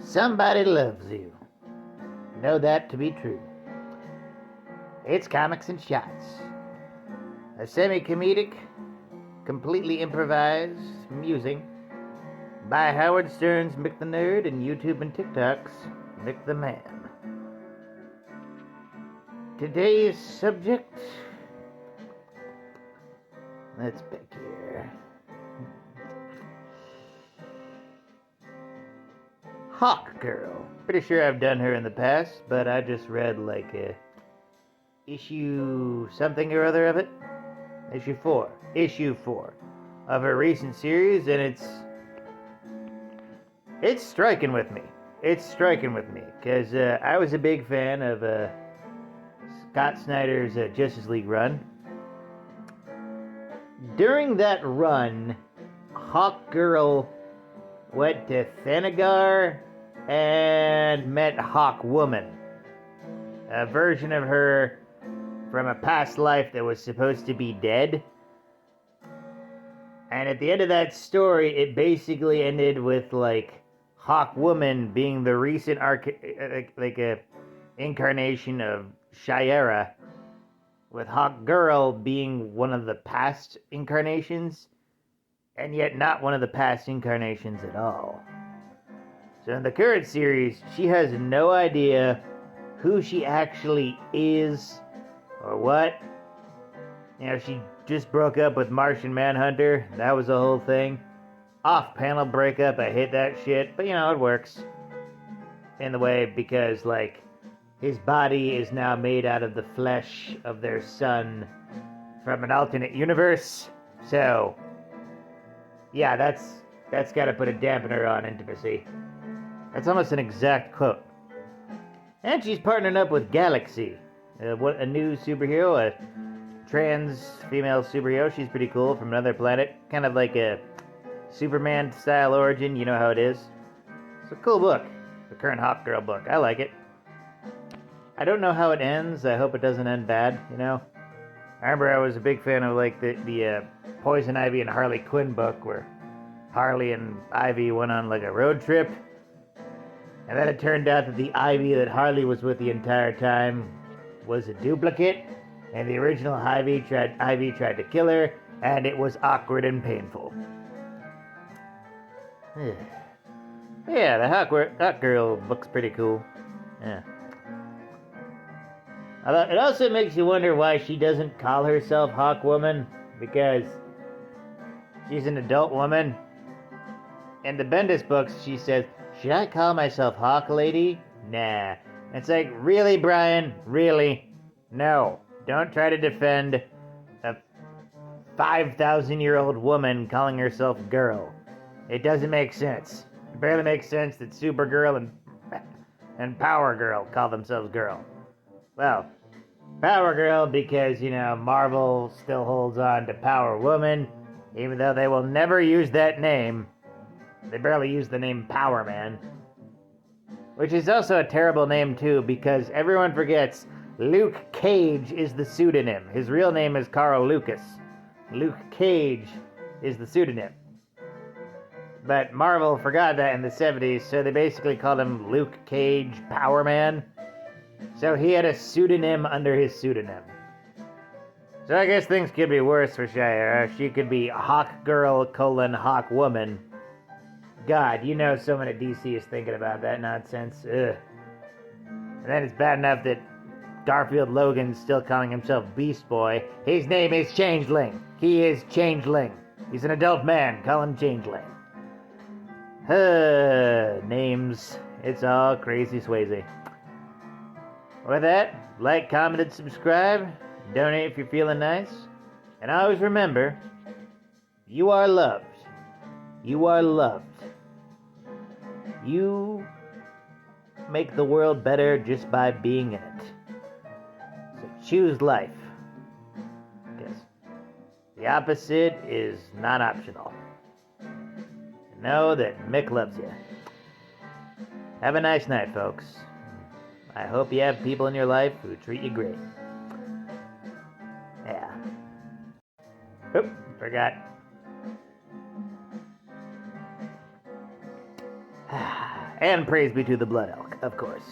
Somebody loves you. Know that to be true. It's Comics and Shots. A semi-comedic, completely improvised musing by Howard Stern's Mick the Nerd and YouTube and TikTok's Mick the Man. Today's subject... Let's pick here. Hawk Girl. Pretty sure I've done her in the past, but I just read like a issue something or other of it. Issue 4 of her recent series, and it's striking with me. Because I was a big fan of Scott Snyder's Justice League run. During that run, Hawk Girl went to Thanagar and met Hawk Woman, a version of her from a past life that was supposed to be dead. And at the end of that story, it basically ended with like Hawk Woman being the recent incarnation of Shiera, with Hawk Girl being one of the past incarnations, and yet not one of the past incarnations at all. So in the current series, she has no idea who she actually is or what. You know, she just broke up with Martian Manhunter. That was the whole thing. Off-panel breakup. I hate that shit. But, you know, it works. In the way, because, like, his body is now made out of the flesh of their son from an alternate universe. So, yeah, that's got to put a dampener on intimacy. That's almost an exact quote. And she's partnering up with Galaxy, a new superhero, a trans female superhero. She's pretty cool, from another planet, kind of like a Superman-style origin. You know how it is. It's a cool book, the current Hawk Girl book. I like it. I don't know how it ends. I hope it doesn't end bad. You know, I remember I was a big fan of like the Poison Ivy and Harley Quinn book, where Harley and Ivy went on like a road trip. And then it turned out that the Ivy that Harley was with the entire time was a duplicate, and the original Ivy tried to kill her, and it was awkward and painful. Yeah, the Hawk Girl book's pretty cool. Yeah. It also makes you wonder why she doesn't call herself Hawk Woman, because she's an adult woman. In the Bendis books, she says, "Should I call myself Hawk Lady? Nah." It's like, really, Brian? Really? No. Don't try to defend a 5,000-year-old woman calling herself girl. It doesn't make sense. It barely makes sense that Supergirl and Power Girl call themselves girl. Well, Power Girl because, you know, Marvel still holds on to Power Woman, even though they will never use that name. They barely use the name Power Man. Which is also a terrible name, too, because everyone forgets Luke Cage is the pseudonym. His real name is Carl Lucas. Luke Cage is the pseudonym. But Marvel forgot that in the 70s, so they basically called him Luke Cage Power Man. So he had a pseudonym under his pseudonym. So I guess things could be worse for Shiera. She could be Hawk Girl : Hawk Woman. God, you know someone at DC is thinking about that nonsense. Ugh. And then it's bad enough that Garfield Logan's still calling himself Beast Boy. His name is Changeling. He is Changeling. He's an adult man. Call him Changeling. Names. It's all crazy Swayze. With that, like, comment, and subscribe. Donate if you're feeling nice. And always remember, you are loved. You are loved. You make the world better just by being in it. So choose life. Because the opposite is not optional. And know that Mick loves you. Have a nice night, folks. I hope you have people in your life who treat you great. Yeah. Oop, forgot. And praise be to the Blood Elk, of course.